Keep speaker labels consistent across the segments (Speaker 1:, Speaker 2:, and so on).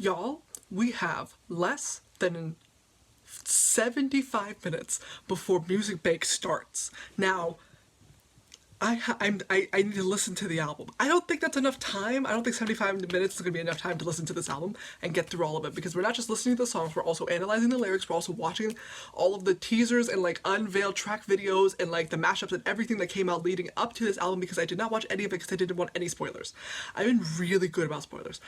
Speaker 1: Y'all, we have less than 75 minutes before Music Bank starts. Now, I need to listen to the album. I don't think that's enough time. I don't think 75 minutes is going to be enough time to listen to this album and get through all of it, because we're not just listening to the songs, we're also analyzing the lyrics, we're also watching all of the teasers and like unveiled track videos and like the mashups and everything that came out leading up to this album, because I did not watch any of it because I didn't want any spoilers. I've been really good about spoilers.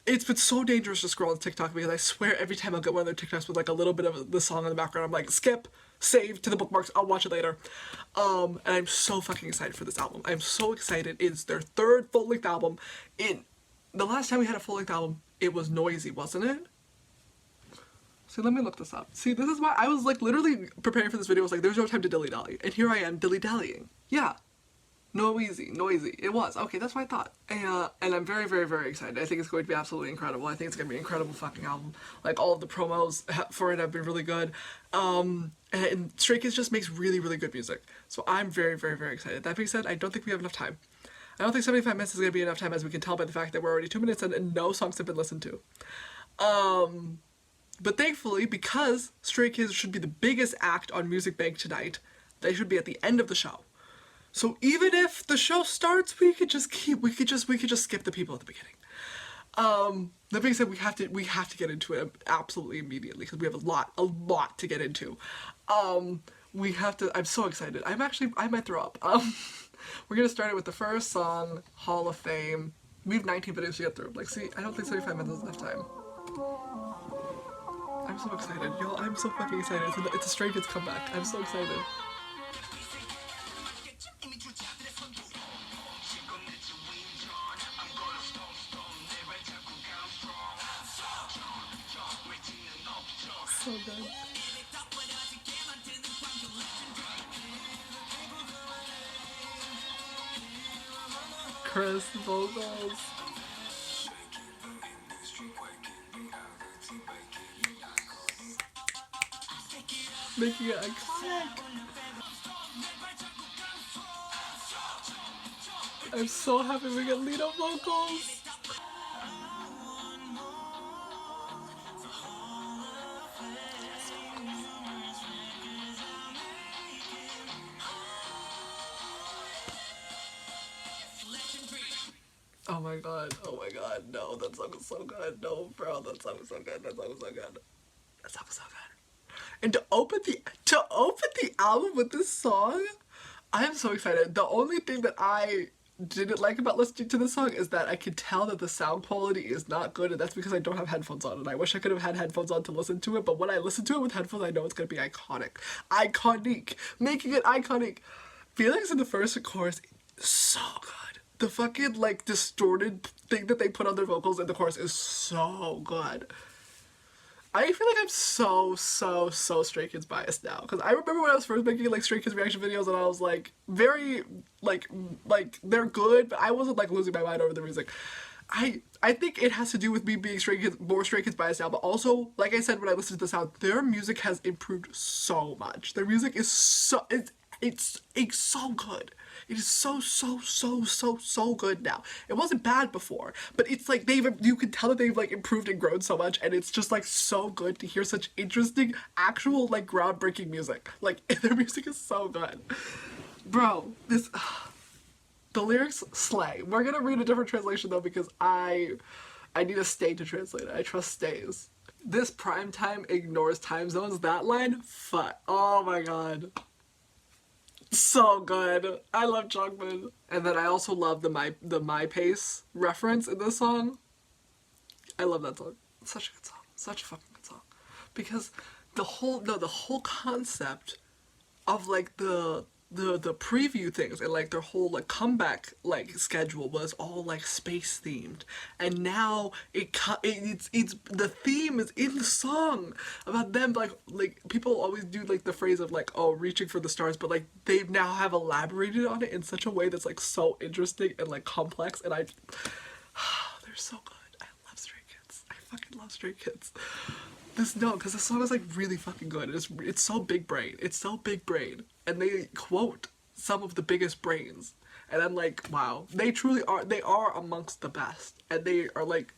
Speaker 1: It's been so dangerous to scroll on TikTok, because I swear every time I'll get one of their TikToks with like a little bit of the song in the background, I'm like, skip, save to the bookmarks, I'll watch it later. And I'm so fucking excited for this album. I'm so excited. It's their third full-length album. The last time we had a full-length album, it was Noisy, wasn't it? See, let me look this up. See, this is why I was like literally preparing for this video. I was like, there's no time to dilly-dally. And here I am dilly-dallying. Yeah. Noisy. It was. Okay, that's what I thought. And I'm very, very, very excited. I think it's going to be absolutely incredible. I think it's going to be an incredible fucking album. Like, all of the promos for it have been really good. And Stray Kids just makes really, really good music. So I'm very, very, very excited. That being said, I don't think we have enough time. I don't think 75 minutes is going to be enough time, as we can tell by the fact that we're already 2 minutes in and no songs have been listened to. But thankfully, because Stray Kids should be the biggest act on Music Bank tonight, they should be at the end of the show. So even if the show starts, we could just skip the people at the beginning. That being said, we have to get into it absolutely immediately, because we have a lot to get into. We have to. I'm so excited. I might throw up. We're gonna start it with the first song, Hall of Fame. We have 19 videos to get through. Like, see, I don't think 75 minutes is enough time. I'm so excited, y'all. I'm so fucking excited. It's a Stray Kids comeback. I'm so excited. So good. Chris vocals. Making it iconic. I'm so happy we get lead up vocals. Oh my god, no, that song is so good. No, bro, that song is so good. That song is so good. That song is so good. And to open the album with this song, I am so excited. The only thing that I didn't like about listening to this song is that I can tell that the sound quality is not good, and that's because I don't have headphones on, and I wish I could have had headphones on to listen to it, but when I listen to it with headphones, I know it's gonna be iconic. Iconic! Making it iconic! Feelings in the first chorus is so good. The fucking, like, distorted thing that they put on their vocals in the chorus is so good. I feel like I'm so Stray Kids biased now, because I remember when I was first making like Stray Kids reaction videos, and I was like very like they're good, but I wasn't like losing my mind over the music. I think it has to do with me being more Stray Kids biased now, but also, like I said when I listened to the sound, their music has improved so much. Their music is it's so good. It is so good now. It wasn't bad before, but it's like you can tell that they've like improved and grown so much, and it's just like so good to hear such interesting, actual like groundbreaking music. Like, their music is so good. Bro, the lyrics slay. We're gonna read a different translation though, because I need a Stay to translate it. I trust Stays. This primetime ignores time zones. That line, fuck. Oh my god. So good. I love Jungmin. And then I also love the My Pace reference in this song. I love that song. Such a good song. Such a fucking good song. Because the whole concept of like the preview things and like their whole like comeback like schedule was all like space themed, and now it's the theme is in the song about them, like people always do like the phrase of like, oh, reaching for the stars, but like they now have elaborated on it in such a way that's like so interesting and like complex, and they're so good. I love Stray Kids. I fucking love Stray Kids. Because this song is like really fucking good. It's so big brain. It's so big brain. And they quote some of the biggest brains. And I'm like, wow. They truly are. They are amongst the best. And they are like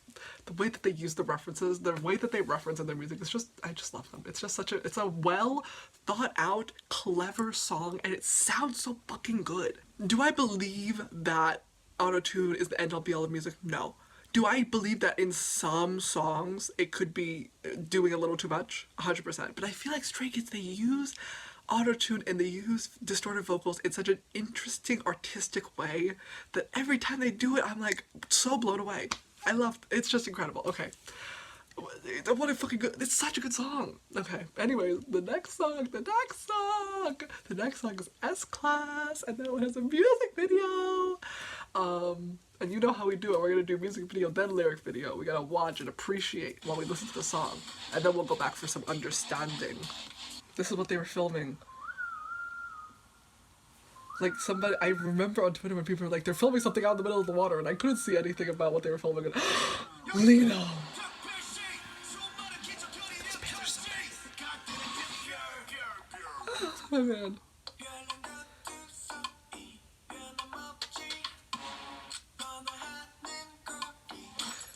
Speaker 1: the way that they use the references, the way that they reference in their music is just, I just love them. It's just it's a well thought out, clever song, and it sounds so fucking good. Do I believe that auto-tune is the end all be all of music? No. Do I believe that in some songs it could be doing a little too much? 100%. But I feel like Stray Kids, they use auto-tune and they use distorted vocals in such an interesting artistic way that every time they do it I'm like so blown away. It's just incredible. Okay, what a fucking good, it's such a good song. Okay, anyways, the next song is S-Class, and that one has a music video. And you know how we do it. We're gonna do music video, then lyric video. We gotta watch and appreciate while we listen to the song, and then we'll go back for some understanding. This is what they were filming. Like somebody, I remember on Twitter when people were like, they're filming something out in the middle of the water, and I couldn't see anything about what they were filming. And Lino! These bands are so nice. Oh my man.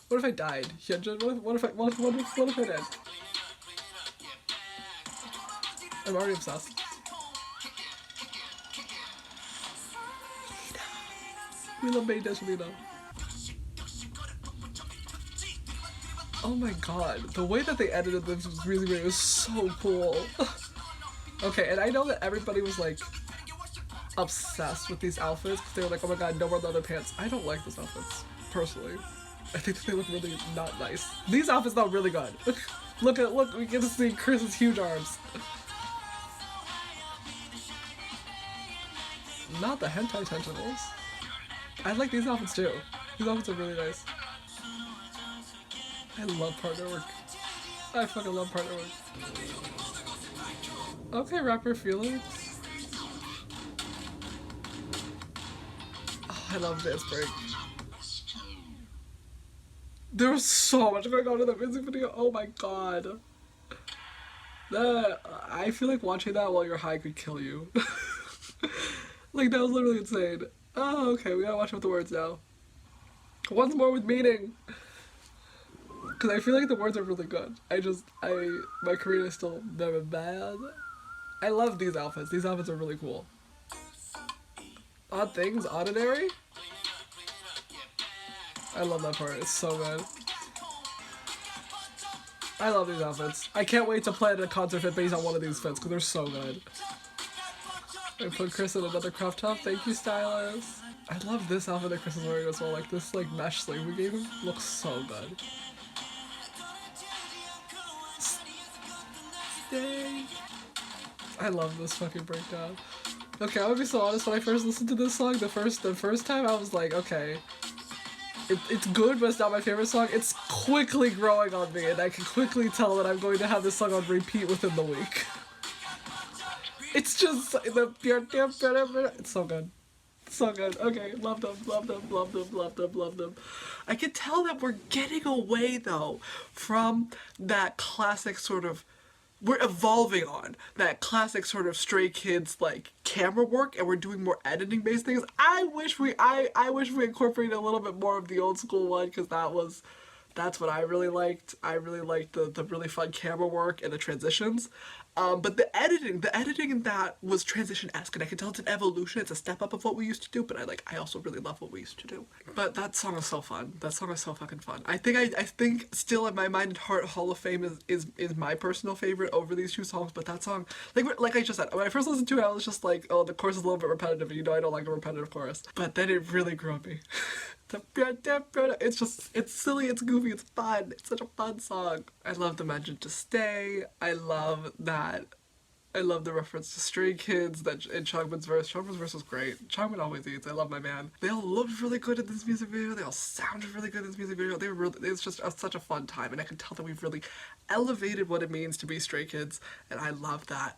Speaker 1: What if I died? Hyunjin, what if I did? I'm already obsessed. We love main dash Lino. Oh my god, the way that they edited this music video was so cool. Okay, and I know that everybody was like obsessed with these outfits because they were like, oh my god, no more leather pants. I don't like those outfits, personally. I think that they look really not nice. These outfits look really good. Look, we get to see Chris's huge arms. Not the hentai tentacles. I like these outfits too. These outfits are really nice. I love partner work. I fucking love partner work. Okay, rapper Felix. Oh, I love dance break. There was so much going on in that music video. Oh my god. I feel like watching that while you're high could kill you. Like, that was literally insane. Oh, okay, we gotta watch it with the words now. Once more with meaning. Because I feel like the words are really good. My Korean is still very bad. I love these outfits. These outfits are really cool. Odd Things, Ordinary? I love that part. It's so good. I love these outfits. I can't wait to plan a concert fit based on one of these fits because they're so good. I put Chris in another crop top. Thank you, stylist. I love this outfit that Chris is wearing as well. Like this like mesh sleeve we gave him looks so good. Stay. I love this fucking breakdown. Okay, I'm gonna be so honest. When I first listened to this song, the first time I was like, okay, it's good, but it's not my favorite song. It's quickly growing on me, and I can quickly tell that I'm going to have this song on repeat within the week. It's just it's so good. So good. Okay, love them. I can tell that we're getting away though from that classic sort of, we're evolving on that classic sort of Stray Kids like camera work, and we're doing more editing based things. I wish we incorporated a little bit more of the old school one, because that's what I really liked. I really liked the really fun camera work and the transitions. But the editing in that was transition-esque, and I can tell it's an evolution, it's a step up of what we used to do, but I also really love what we used to do. But that song is so fun. That song is so fucking fun. I think still in my mind and heart, Hall of Fame is my personal favorite over these two songs, but that song, like I just said, when I first listened to it, I was just like, oh, the chorus is a little bit repetitive, and I don't like a repetitive chorus. But then it really grew on me. It's silly, it's goofy, it's fun. It's such a fun song. I love the mention to stay. I love that. I love the reference to Stray Kids that in Changmin's verse. Changmin's verse was great. Changmin always eats. I love my man. They all looked really good in this music video. They all sounded really good in this music video. It's just such a fun time, and I can tell that we've really elevated what it means to be Stray Kids, and I love that.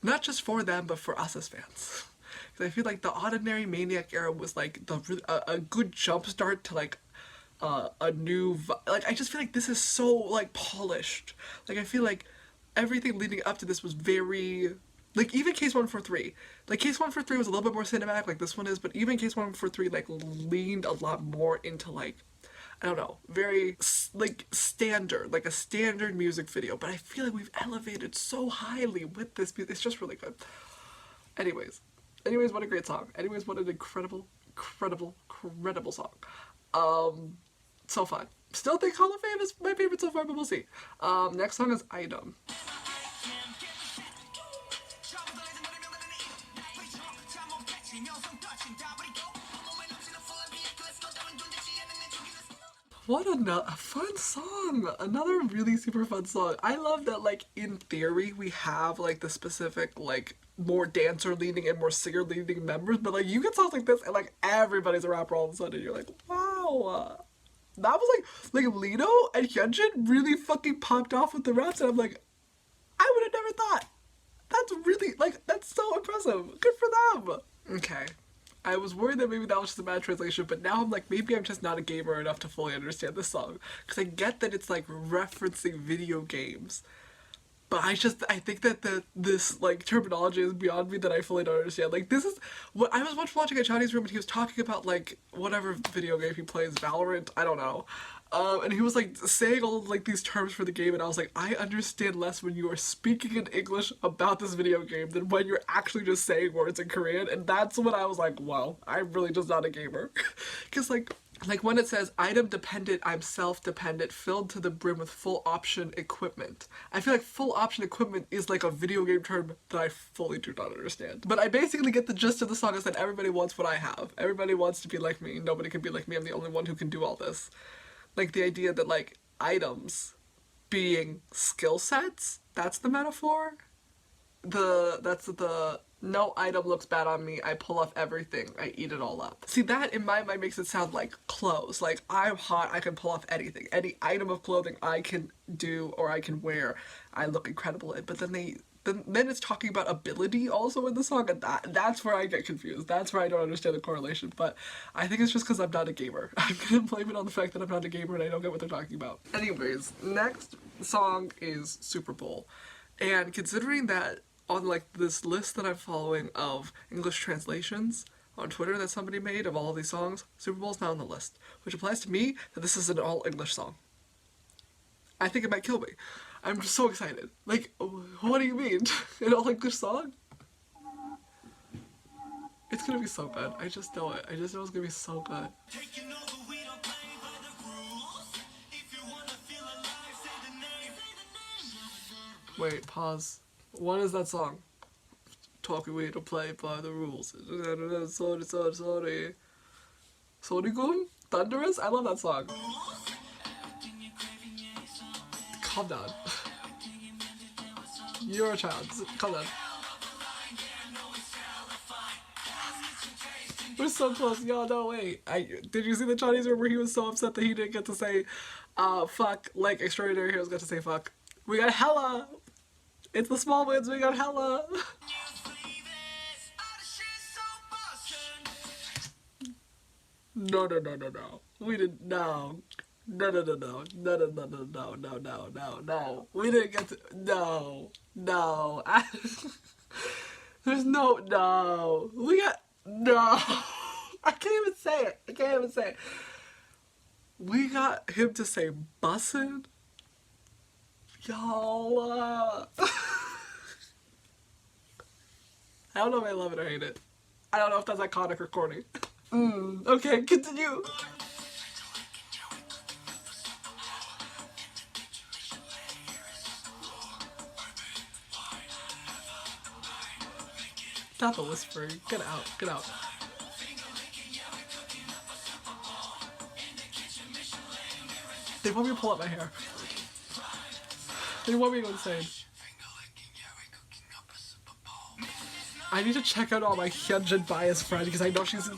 Speaker 1: Not just for them, but for us as fans. Because I feel like the Ordinary Maniac era was like a good jump start to like a new like, I just feel like this is so like polished. Like I feel like everything leading up to this was very, like even Case 143. Like Case 143 was a little bit more cinematic like this one is, but even Case 143 like leaned a lot more into like, I don't know, very like standard, like a standard music video, but I feel like we've elevated so highly with this music. It's just really good. Anyways, what a great song. Anyways, what an incredible song. So fun. Still think Hall of Fame is my favorite so far, but we'll see. Next song is Item. What a fun song. Another really super fun song. I love that, like, in theory we have like the specific like more dancer leaning and more singer leaning members, but like you get songs like this and like everybody's a rapper all of a sudden. You're like, wow. That was like Lino and Hyunjin really fucking popped off with the raps, and I'm like, I would have never thought. That's really, like, that's so impressive. Good for them. Okay. I was worried that maybe that was just a bad translation, but now I'm like, maybe I'm just not a gamer enough to fully understand this song. Because I get that it's like referencing video games. But I think that this like terminology is beyond me that I fully don't understand. Like, this is what I was watching a Chinese room, and he was talking about like whatever video game he plays, Valorant, I don't know. And he was like saying all of like these terms for the game, and I was like, I understand less when you are speaking in English about this video game than when you're actually just saying words in Korean. And that's when I was like, wow, I'm really just not a gamer. Because like when it says item dependent, I'm self-dependent, filled to the brim with full option equipment. I feel like full option equipment is like a video game term that I fully do not understand. But I basically get the gist of the song is that everybody wants what I have. Everybody wants to be like me. Nobody can be like me. I'm the only one who can do all this. Like the idea that like items being skill sets, that's the metaphor. That's the no item looks bad on me, I pull off everything, I eat it all up. See, that in my mind makes it sound like clothes. Like, I'm hot, I can pull off anything. Any item of clothing I can do or I can wear, I look incredible in. But then it's talking about ability also in the song, and that's where I get confused. That's where I don't understand the correlation. But I think it's just because I'm not a gamer. I'm gonna blame it on the fact that I'm not a gamer and I don't get what they're talking about. Anyways, next song is Super Bowl. And considering that on like this list that I'm following of English translations on Twitter that somebody made of all of these songs, Super Bowl's not on the list, which applies to me that this is an all English song. I think it might kill me. I'm just so excited. Like, what do you mean? An all English song? It's gonna be so good. I just know it. I just know it's gonna be so good. Wait, pause. What is that song? Talking we don't play by the rules. Sorry. Sorry. Thunderous? I love that song. Calm down. You're a child. Calm down. We're so close. Y'all, no, wait. Did you see the Chinese room where he was so upset that he didn't get to say, fuck, like Extraordinary Heroes got to say fuck? We got hella. It's the small wins, we got hella. No. We didn't, no. No. We didn't get to, no. There's no. We got, no. I can't even say it. We got him to say bussin'. Y'all, I don't know if I love it or hate it. I don't know if that's iconic or corny. Okay, continue. Stop the whispering. Get out. They want me to pull up my hair. They want me to go insane. I need to check out all my Hyunjin bias friends because I know she's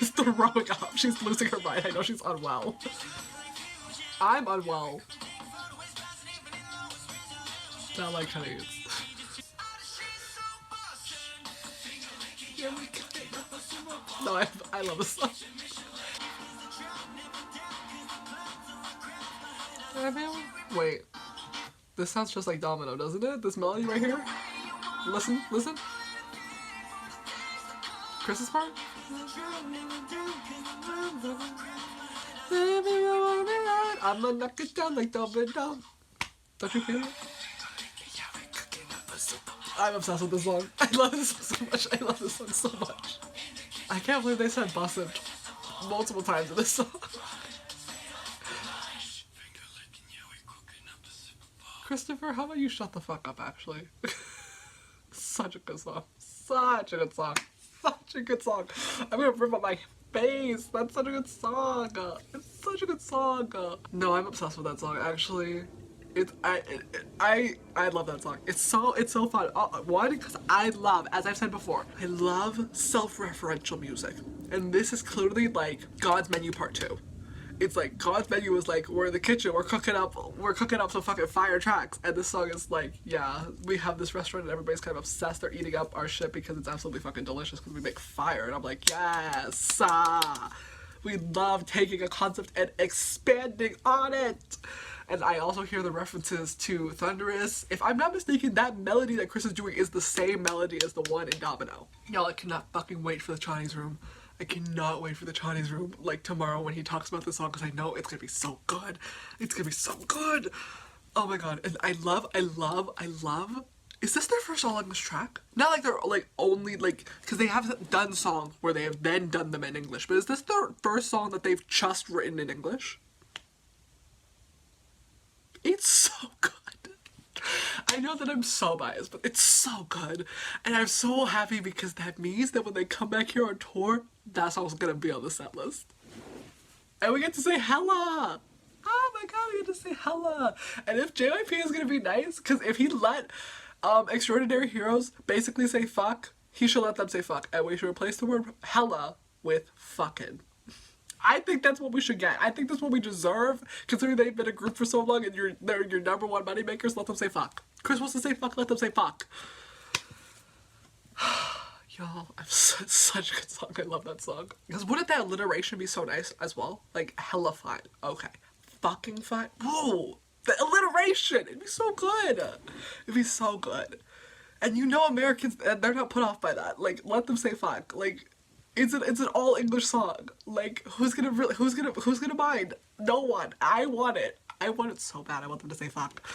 Speaker 1: throwing up. She's losing her mind. I know she's unwell. I'm unwell. Not like Chinese. No, I love this song. Wait. This sounds just like Domino, doesn't it? This melody right here? Listen. Chris's part? I'm gonna knock it down like double down. Don't you feel it? I'm obsessed with this song. I love this song so much. I love this song so much. I can't believe they said bussin' multiple times in this song. Christopher, how about you shut the fuck up, actually? Such a good song. Such a good song. Such a good song. I'm gonna rip up my face. That's such a good song. It's such a good song. No, I'm obsessed with that song, actually. I love that song. It's so fun. One, because I love, as I've said before, I love self-referential music. And this is clearly like God's Menu Part 2. It's like God's Menu is like, we're in the kitchen, we're cooking up some fucking fire tracks, and this song is like, yeah, we have this restaurant and everybody's kind of obsessed. They're eating up our shit because it's absolutely fucking delicious because we make fire, and I'm like, yes, we love taking a concept and expanding on it. And I also hear the references to Thunderous. If I'm not mistaken, that melody that Chris is doing is the same melody as the one in Domino. Y'all, I cannot fucking wait for the Chinese room. I cannot wait for the Chinese room, like tomorrow when he talks about this song, because I know it's gonna be so good. It's gonna be so good. Oh my god. And I love, is this their first all English track? Not like they're like only like, because they have done songs where they have then done them in English, but is this their first song that they've just written in English? It's so good. I know that I'm so biased, but it's so good. And I'm so happy because that means that when they come back here on tour, that song's gonna be on the set list. And we get to say hella. Oh my god, we get to say hella. And if JYP is gonna be nice, because if he let Extraordinary Heroes basically say fuck, he should let them say fuck. And we should replace the word hella with fucking. I think that's what we should get. I think that's what we deserve, considering they've been a group for so long and they're your number one moneymakers. Let them say fuck. Chris wants to say fuck, let them say fuck. Y'all, it's such a good song. I love that song. Because wouldn't that alliteration be so nice as well? Like, hella fine. Okay. Fucking fine. Whoa! The alliteration! It'd be so good. It'd be so good. And you know Americans, they're not put off by that. Like, let them say fuck. Like, it's an all English song. Like, who's gonna mind? No one. I want it. I want it so bad. I want them to say fuck.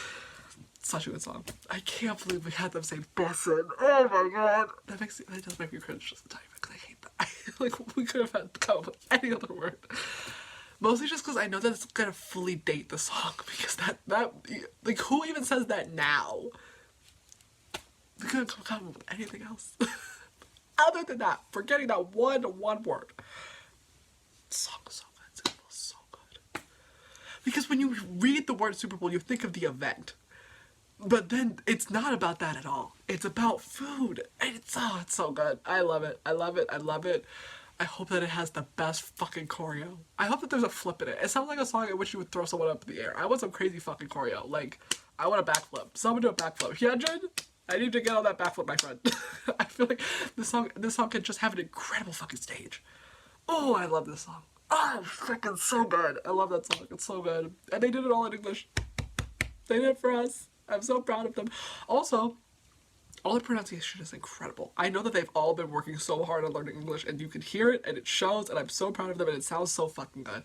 Speaker 1: Such a good song. I can't believe we had them say bussin'. Oh my god. That does make me cringe just a tiny bit because I hate that. Like, we could have had come up with any other word. Mostly just because I know that it's gonna fully date the song, because that like, who even says that now? We couldn't come up with anything else. Other than that, forgetting that one word. The song is so good. Super Bowl is so good. Because when you read the word Super Bowl, you think of the event. But then it's not about that at all. It's about food. And it's so good. I love it. I love it. I love it. I hope that it has the best fucking choreo. I hope that there's a flip in it. It sounds like a song in which you would throw someone up in the air. I want some crazy fucking choreo. Like, I want a backflip. Someone do a backflip. Hyunjin, I need to get on that backflip, my friend. I feel like this song can just have an incredible fucking stage. Oh, I love this song. Oh, freaking so good. I love that song. It's so good. And they did it all in English. They did it for us. I'm so proud of them. Also, all the pronunciation is incredible. I know that they've all been working so hard on learning English, and you can hear it, and it shows, and I'm so proud of them, and it sounds so fucking good.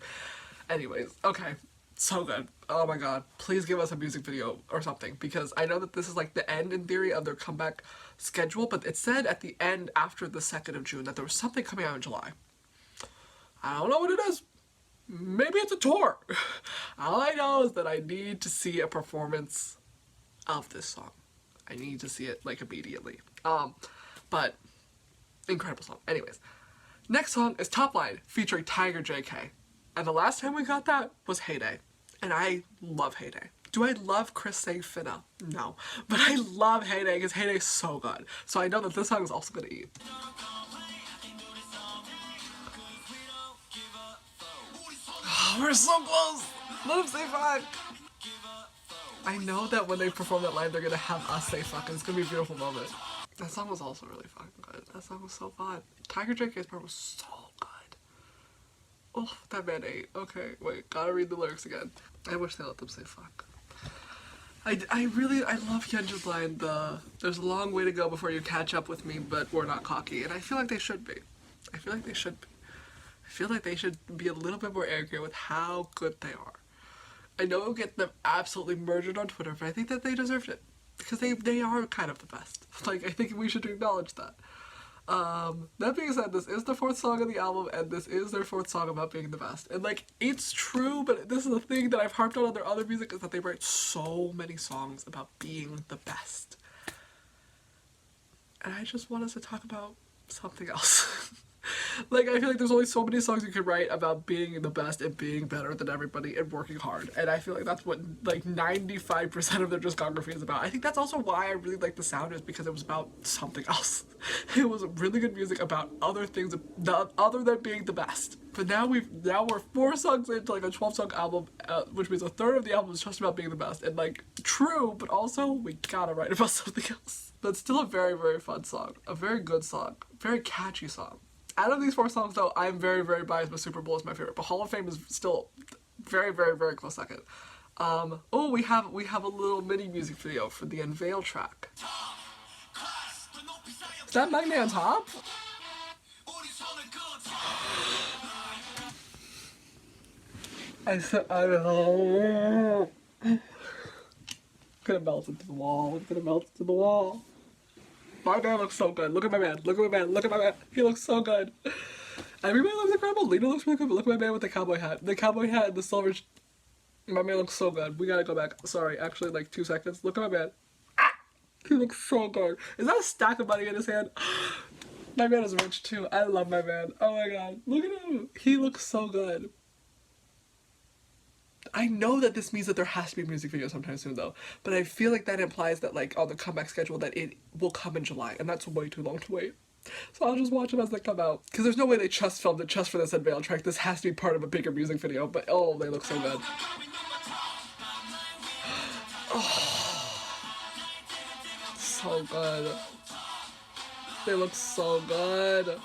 Speaker 1: Anyways, okay. So good. Oh my god. Please give us a music video or something, because I know that this is like the end, in theory, of their comeback schedule, but it said at the end, after the 2nd of June, that there was something coming out in July. I don't know what it is. Maybe it's a tour. All I know is that I need to see a performance of this song. I need to see it, like, immediately. But incredible song. Anyways, next song is Topline featuring Tiger JK. And the last time we got that was Heyday. And I love Heyday. Do I love Chris saying finna? No. But I love Heyday because Heyday is so good. So I know that this song is also gonna eat. Oh, we're so close! Let him say fuck! I know that when they perform that live, they're gonna have us say fuck, and it's gonna be a beautiful moment. That song was also really fucking good. That song was so fun. Tiger JK's part was so good. Oh, that man ate. Okay, wait, gotta read the lyrics again. I wish they let them say fuck. I love Hyunjin's line, there's a long way to go before you catch up with me, but we're not cocky. And I feel like they should be. I feel like they should be. I feel like they should be a little bit more accurate with how good they are. I know it'll get them absolutely murdered on Twitter, but I think that they deserved it. Because they are kind of the best. Like, I think we should acknowledge that. That being said, this is the 4th song of the album, and this is their 4th song about being the best. And, like, it's true, but this is the thing that I've harped on their other music, is that they write so many songs about being the best. And I just want us to talk about something else. Like, I feel like there's only so many songs you can write about being the best and being better than everybody and working hard. And I feel like that's what, like, 95% of their discography is about. I think that's also why I really like the sound, is because it was about something else. It was really good music about other things other than being the best. But now we're 4 songs into, like, a 12-song album, which means a third of the album is just about being the best. And, like, true, but also we gotta write about something else. But still a very, very fun song. A very good song. Very catchy song. Out of these 4 songs, though, I'm very, very biased, but Super Bowl is my favorite. But Hall of Fame is still very, very, very close second. Oh, we have a little mini music video for the Unveil track. Is that Magnet on top? Gonna melt into the wall. It's gonna melt into the wall. My man looks so good. Look at my man. Look at my man. Look at my man. He looks so good. Everybody looks incredible. Lena looks really good. But look at my man with the cowboy hat. The cowboy hat and the silver. My man looks so good. We gotta go back. Sorry, actually, like 2 seconds. Look at my man. Ah! He looks so good. Is that a stack of money in his hand? My man is rich too. I love my man. Oh my god. Look at him. He looks so good. I know that this means that there has to be a music video sometime soon, though. But I feel like that implies that, like, on the comeback schedule, that it will come in July. And that's way too long to wait. So I'll just watch them as they come out. Because there's no way they just filmed it just for this Unveil track. This has to be part of a bigger music video. But, oh, they look so good. Oh, so good. They look so good.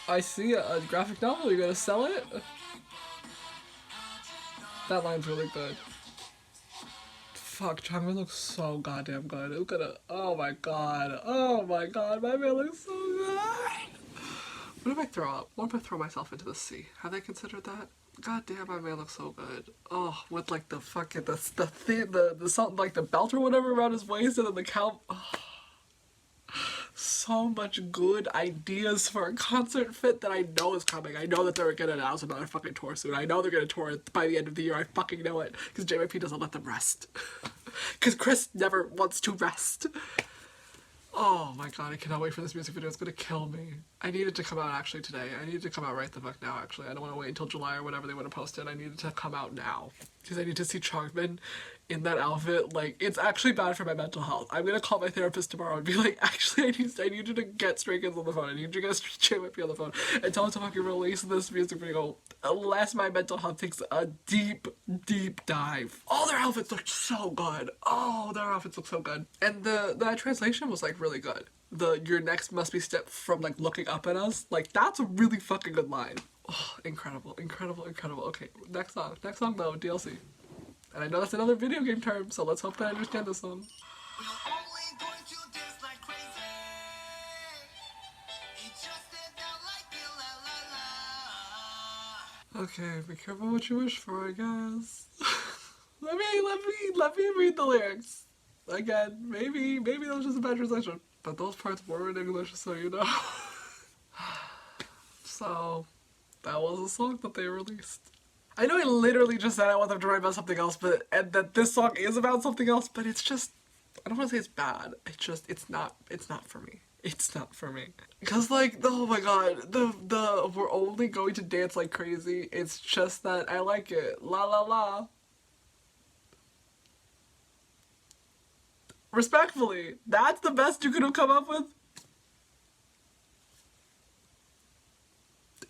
Speaker 1: I see a graphic novel. You gonna sell it? That line's really good. Fuck, Changmin looks so goddamn good. Look at it. Oh my god. Oh my god, my man looks so good. What if I throw up? What if I throw myself into the sea? Have they considered that? God damn, my man looks so good. Oh, with like the fucking, the something like the belt or whatever around his waist, and then the cow. Oh. So much good ideas for a concert fit that I know is coming. I know that they're gonna announce another fucking tour soon. I know they're gonna tour it by the end of the year. I fucking know it. Because JYP doesn't let them rest. Because Chris never wants to rest. Oh my god, I cannot wait for this music video. It's gonna kill me. I need it to come out actually today. I need it to come out right the fuck now actually. I don't want to wait until July or whenever they want to post it. I need it to come out now. Because I need to see Changmin in that outfit. Like, it's actually bad for my mental health. I'm gonna call my therapist tomorrow and be like, actually, I need you to get Stray Kids on the phone. I need you to get JYP on the phone and tell them to fucking release this music video unless my mental health takes a deep, deep dive. All their outfits look so good. Oh, their outfits look so good. And the translation was like really good. Your next must be step from like looking up at us. Like, that's a really fucking good line. Oh, incredible, incredible, incredible. Okay, next song though, DLC. And I know that's another video game term, so let's hope that I understand this one. Okay, be careful what you wish for, I guess. let me read the lyrics. Again, maybe that was just a bad translation. But those parts were in English, so you know. So, that was a song that they released. I know I literally just said I want them to write about something else, and that this song is about something else, but it's just, I don't want to say it's bad. It's not for me. It's not for me. Because, like, oh my god, the we're only going to dance like crazy. It's just that I like it. La la la. Respectfully, that's the best you could have come up with?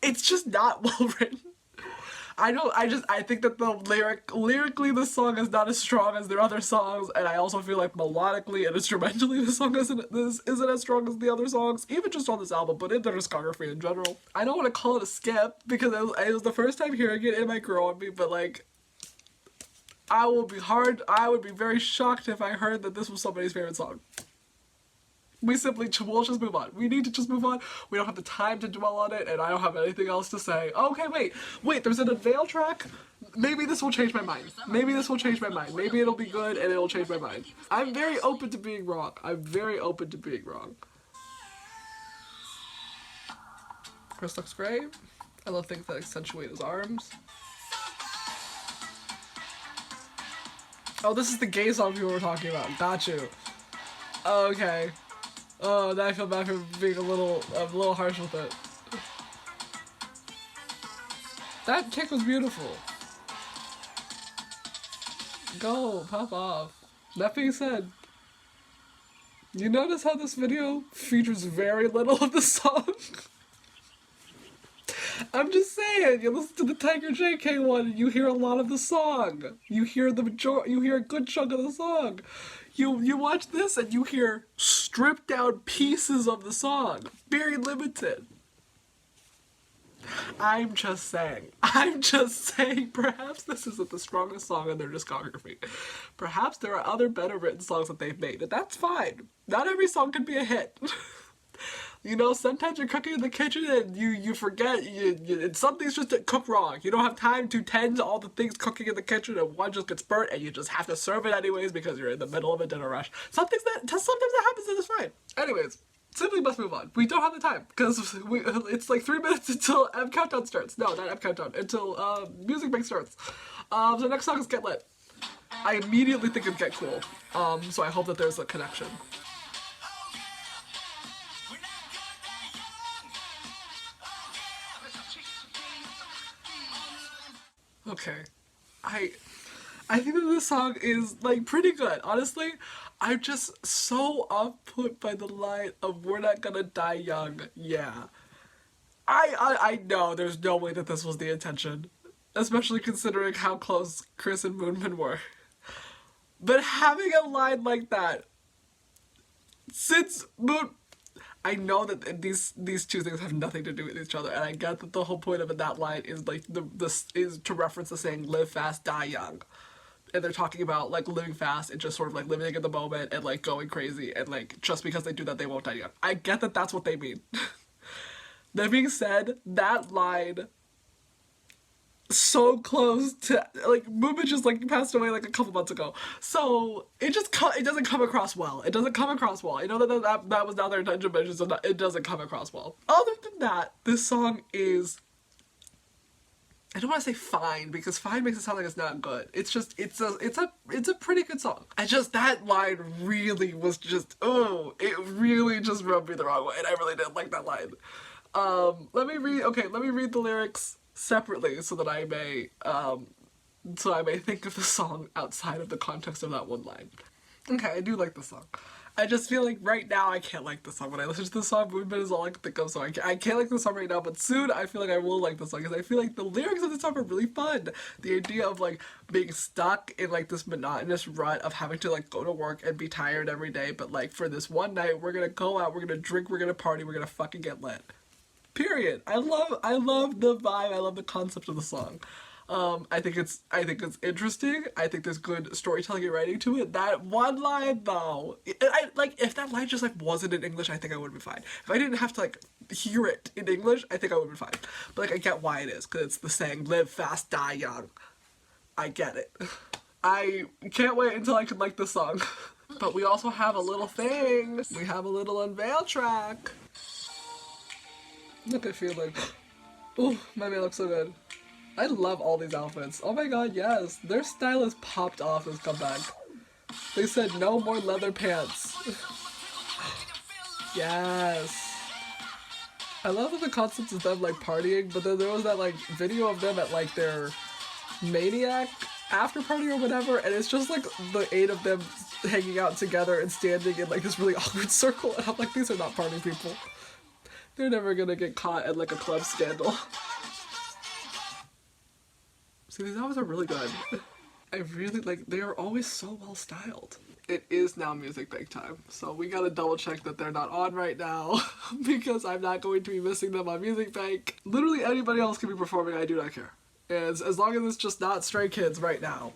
Speaker 1: It's just not well written. I think that lyrically the song is not as strong as their other songs, and I also feel like melodically and instrumentally the song isn't as strong as the other songs, even just on this album, but in their discography in general. I don't want to call it a skip, because it was the first time hearing it, it might grow on me, but like, I would be very shocked if I heard that this was somebody's favorite song. we'll just move on. We need to just move on. We don't have the time to dwell on it, and I don't have anything else to say. Okay, wait, there's an unveil track? Maybe this will change my mind. Maybe this will change my mind. Maybe it'll be good and it'll change my mind. I'm very open to being wrong. I'm very open to being wrong. Chris looks great. I love things that accentuate his arms. Oh, this is the gay song people were talking about. Got you. Okay. Oh, now I feel bad for being a little harsh with it. That kick was beautiful. Go, pop off. That being said, you notice how this video features very little of the song? I'm just saying, you listen to the Tiger JK one and you hear a lot of the song. You hear a good chunk of the song. You watch this and you hear stripped down pieces of the song. Very limited. I'm just saying, perhaps this isn't the strongest song in their discography. Perhaps there are other better written songs that they've made, and that's fine. Not every song can be a hit. You know, sometimes you're cooking in the kitchen and you forget, and some things just cook wrong. You don't have time to tend to all the things cooking in the kitchen and one just gets burnt and you just have to serve it anyways because you're in the middle of a dinner rush. Sometimes that happens and it's fine. Anyways, simply must move on. We don't have the time because it's like 3 minutes until M Countdown starts. No, not M Countdown, until Music Bank starts. So the next song is Get Lit. I immediately think of Get Cool, so I hope that there's a connection. Okay, I think that this song is like pretty good. Honestly, I'm just so off-put by the line of "We're not gonna die young." Yeah, I know there's no way that this was the intention, especially considering how close Chris and Moonman were. But having a line like that, since I know that these two things have nothing to do with each other, and I get that the whole point of that line is like is to reference the saying "live fast, die young," and they're talking about like living fast and just sort of like living in the moment and like going crazy, and like just because they do that they won't die young. I get that that's what they mean. That being said, that line so close to like Moonman just like passed away like a couple months ago, so it doesn't come across well. It doesn't come across well. You know that was not their intention, but it doesn't come across well. Other than that, this song is, I don't want to say fine because fine makes it sound like it's not good. It's just it's a pretty good song. That line really was just it really just rubbed me the wrong way, and I really didn't like that line. Let me read the lyrics separately so that I may think of the song outside of the context of that one line. Okay, I do like the song. I just feel like right now I can't like the song. When I listen to the song, Moonman is all I can think of, so I can't like the song right now, but soon I feel like I will like the song, because I feel like the lyrics of the song are really fun. The idea of like being stuck in like this monotonous rut of having to like go to work and be tired every day, but like for this one night we're gonna go out, we're gonna drink, we're gonna party, we're gonna fucking get lit. Period. I love the vibe. I love the concept of the song. I think it's interesting. I think there's good storytelling and writing to it. That one line though, if that line just like wasn't in English, I think I would be fine. If I didn't have to like hear it in English, I think I would be fine. But like I get why it is, because it's the saying "live fast, die young." I get it. I can't wait until I can like the song. But we also have a little thing. We have a little unveil track. Look at feeling. Ooh, my man looks so good. I love all these outfits. Oh my god, yes. Their style is popped off this comeback. They said no more leather pants. Yes. I love that the concept is them like partying, but then there was that like video of them at like their Maniac after party or whatever, and it's just like the 8 of them hanging out together and standing in like this really awkward circle, and I'm like, these are not party people. They're never gonna get caught at like a club scandal. See, these albums are really good. I really like, they are always so well styled. It is now Music Bank time, so we gotta double check that they're not on right now because I'm not going to be missing them on Music Bank. Literally anybody else can be performing, I do not care. And as long as it's just not Stray Kids right now.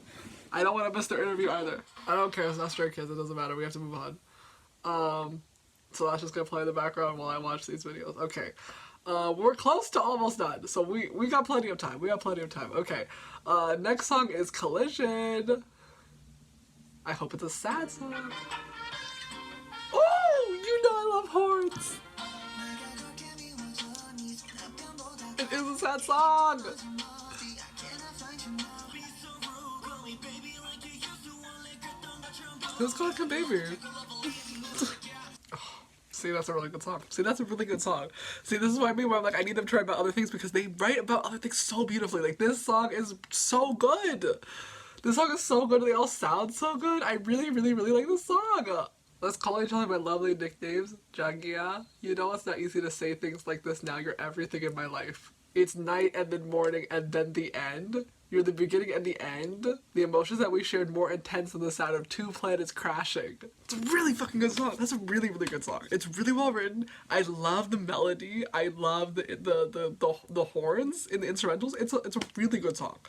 Speaker 1: I don't want to miss their interview either. I don't care, it's not Stray Kids, it doesn't matter, we have to move on. So that's just gonna play in the background while I watch these videos. Okay. We're close to almost done, so we got plenty of time. We got plenty of time. Okay. Next song is Collision. I hope it's a sad song. Oh, you know I love horns. It is a sad song. Who's called Baby? See, that's a really good song. See, that's a really good song. See, this is what I mean where I'm like, I need them to write about other things because they write about other things so beautifully. Like, this song is so good. This song is so good. They all sound so good. I really, really, really like this song. Let's call each other my lovely nicknames. Jagia. You know it's not easy to say things like this now. You're everything in my life. It's night and then morning and then the end. You're the beginning and the end. The emotions that we shared more intense than the sound of two planets crashing. It's a really fucking good song. That's a really, really good song. It's really well written. I love the melody. I love the horns in the instrumentals. It's a really good song.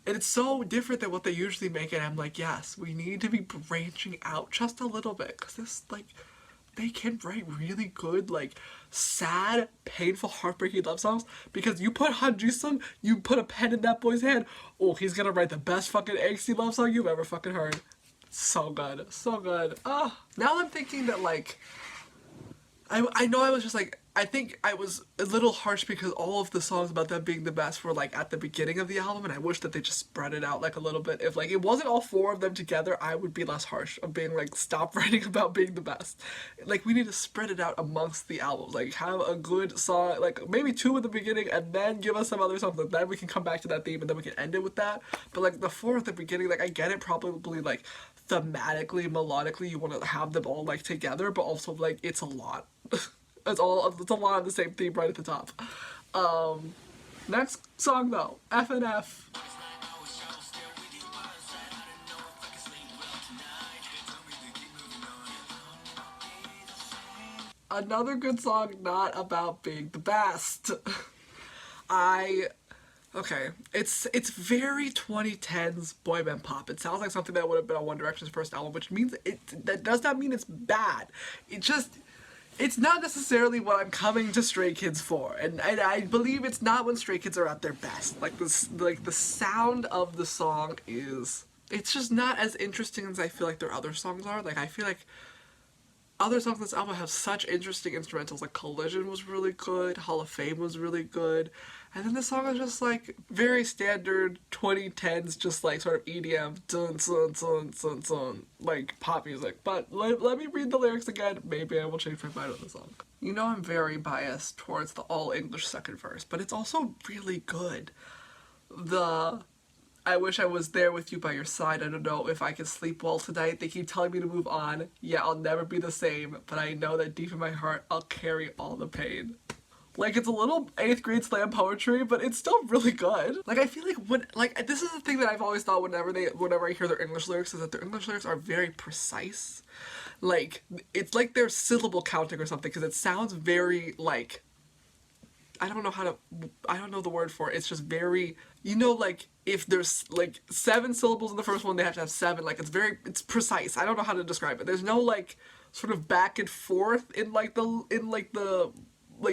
Speaker 1: And it's so different than what they usually make it. I'm like, yes, we need to be branching out just a little bit. Because this, like, they can write really good, like, sad, painful, heartbreaking love songs. Because you put Han Ji-sung, you put a pen in that boy's hand, oh, he's gonna write the best fucking angsty love song you've ever fucking heard. So good. So good. Now I'm thinking that, like, I know I was just like, I think I was a little harsh because all of the songs about them being the best were like at the beginning of the album, and I wish that they just spread it out like a little bit. If like it wasn't all four of them together, I would be less harsh of being like, stop writing about being the best. Like, we need to spread it out amongst the albums. Like, have a good song, like maybe two at the beginning, and then give us some other songs. Like, then we can come back to that theme, and then we can end it with that. But like the four at the beginning, like I get it, probably like thematically, melodically, you want to have them all like together, but also like it's a lot. It's a lot of the same theme right at the top. Next song though, FNF. Another good song, not about being the best. Okay, it's very 2010s boy band pop. It sounds like something that would have been on One Direction's first album, which means that does not mean it's bad. It's not necessarily what I'm coming to Stray Kids for, and I believe it's not when Stray Kids are at their best. Like the sound of the song it's just not as interesting as I feel like their other songs are. Like, I feel like other songs on this album have such interesting instrumentals. Like Collision was really good, Hall of Fame was really good, and then the song is just like very standard 2010s, just like sort of EDM, dun dun dun dun dun, like pop music. But let me read the lyrics again. Maybe I will change my mind on the song. You know I'm very biased towards the all English second verse, but it's also really good. I wish I was there with you by your side. I don't know if I can sleep well tonight. They keep telling me to move on. Yeah, I'll never be the same, but I know that deep in my heart, I'll carry all the pain. Like, it's a little 8th grade slam poetry, but it's still really good. Like, I feel like this is the thing that I've always thought whenever I hear their English lyrics, is that their English lyrics are very precise. Like, it's like they're syllable counting or something, because it sounds very, like, I don't know the word for it. It's just very, you know, like, if there's like 7 syllables in the first one, they have to have 7. Like, it's precise. I don't know how to describe it. There's no like sort of back and forth in the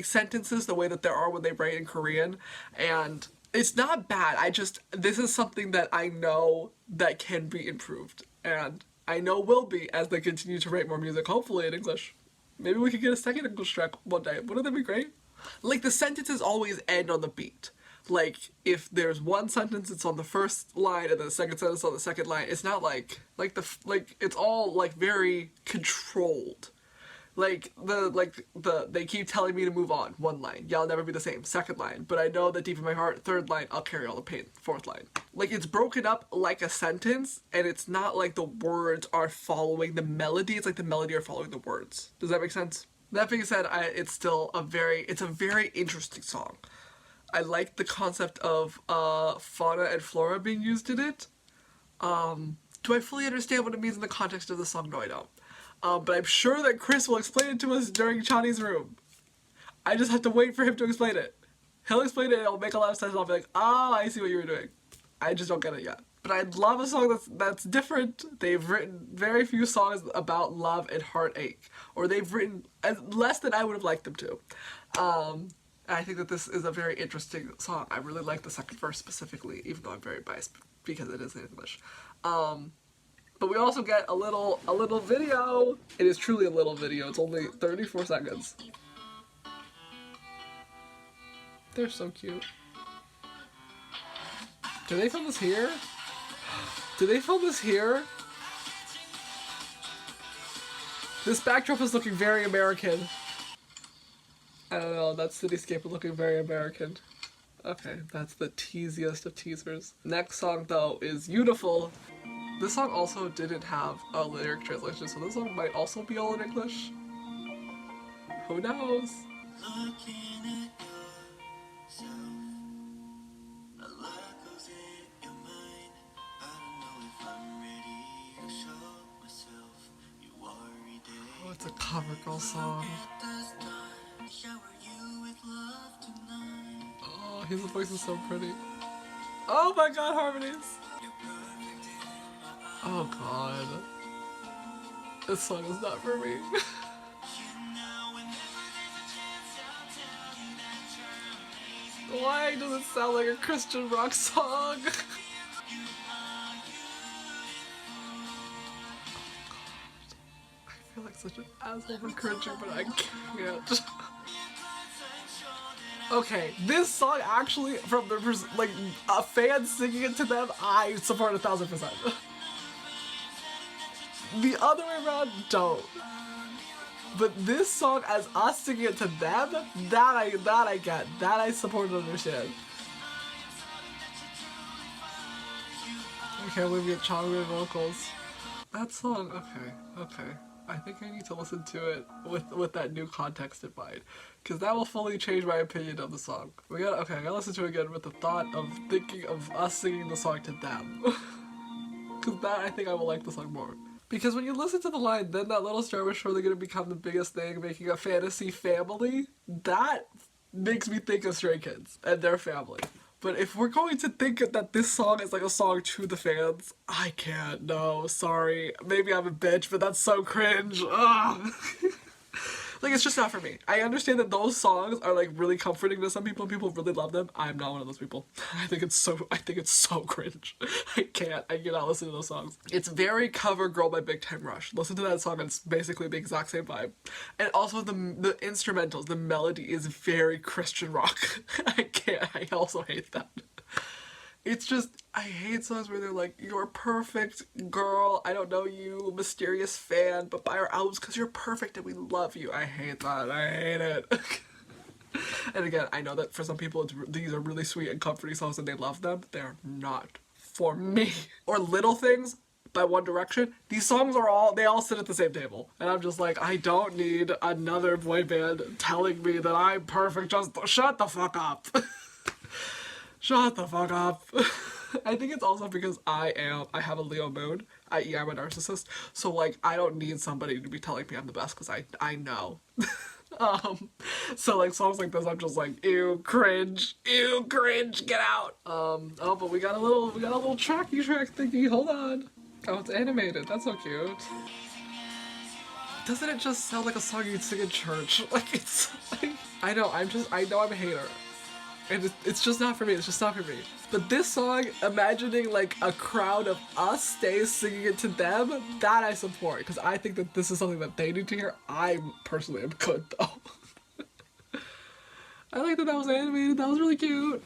Speaker 1: sentences the way that there are when they write in Korean. And it's not bad. This is something that I know that can be improved, and I know will be as they continue to write more music, hopefully in English. Maybe we could get a second English track one day. Wouldn't that be great? Like, the sentences always end on the beat. Like, if there's one sentence, it's on the first line, and then the second sentence on the second line. It's not it's all like very controlled. Like, they keep telling me to move on. 1 line, yeah, I'll never be the same. 2nd line, but I know that deep in my heart. 3rd line, I'll carry all the pain. 4th line. Like, it's broken up like a sentence, and it's not like the words are following the melody. It's like the melody are following the words. Does that make sense? That being said, it's a very interesting song. I like the concept of fauna and flora being used in it. Do I fully understand what it means in the context of the song? No, I don't. But I'm sure that Chris will explain it to us during Chani's room. I just have to wait for him to explain it. He'll explain it, and it'll make a lot of sense, and I'll be like, oh, I see what you were doing. I just don't get it yet. but I'd love a song that's different. They've written very few songs about love and heartache, or they've written less than I would have liked them to. I think that this is a very interesting song. I really like the second verse specifically, even though I'm very biased because it is in English. But we also get a little video. It is truly a little video. It's only 34 seconds. They're so cute. Do they film this here? Do they film this here? This backdrop is looking very American. I don't know, that cityscape is looking very American. Okay, that's the teasiest of teasers. Next song though is Youtiful. This song also didn't have a lyric translation, so this song might also be all in English. Who knows? Oh, it's a cover girl song. Oh, his voice is so pretty. Oh my god, harmonies! Oh god. This song is not for me. Why does it sound like a Christian rock song? I feel like such an asshole for cringing, but I can't. Okay, this song actually, from the like a fan singing it to them, I support 1000%. The other way around, don't. But this song, as us singing it to them, that I get, that I support and understand. I can't believe we get chocolate vocals. That song, okay. I think I need to listen to it with that new context in mind, because that will fully change my opinion of the song. I gotta listen to it again with the thought of thinking of us singing the song to them. Because that, I think I will like the song more. Because when you listen to the line, then that little star was surely gonna become the biggest thing, making a fantasy family, that makes me think of Stray Kids and their family. But if we're going to think that this song is like a song to the fans, I can't, no, sorry. Maybe I'm a bitch, but that's so cringe. Ugh. Like, it's just not for me. I understand that those songs are like really comforting to some people and people really love them. I'm not one of those people. I think it's so cringe. I cannot listen to those songs. It's very cover girl by Big Time Rush. Listen to that song and it's basically the exact same vibe. And also the instrumentals, the melody is very Christian rock. I also hate that. It's just, I hate songs where they're like, you're perfect, girl, I don't know you, mysterious fan, but buy our albums because you're perfect and we love you. I hate that. I hate it. And again, I know that for some people these are really sweet and comforting songs and they love them. They're not for me. Or Little Things by One Direction. These songs they all sit at the same table. And I'm just like, I don't need another boy band telling me that I'm perfect. Just shut the fuck up. Shut the fuck up. I think it's also because I have a Leo moon, i.e. I'm a narcissist, so like I don't need somebody to be telling me I'm the best because I know. So like songs like this I'm just like, ew, cringe, get out. Oh, but we got a little tracky track thingy, hold on. Oh, it's animated, that's so cute. Doesn't it just sound like a song you'd sing in church? Like it's like, I know I'm a hater. And it's just not for me, it's just not for me. But this song, imagining like a crowd of us stays singing it to them, that I support. Because I think that this is something that they need to hear. I personally am good though. I like that was animated, that was really cute.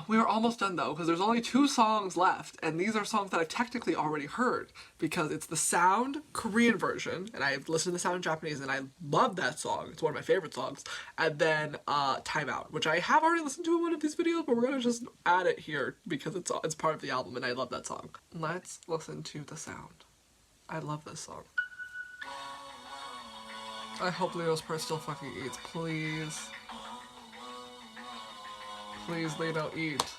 Speaker 1: We are almost done though, because there's only 2 songs left, and these are songs that I've technically already heard, because it's the Sound Korean version, and I've listened to the Sound in Japanese, and I love that song, it's one of my favorite songs, and then Time Out, which I have already listened to in one of these videos, but we're gonna just add it here, because it's part of the album, and I love that song. Let's listen to the Sound. I love this song. I hope Leo's part still fucking eats, please. Please, Leno, eat. It's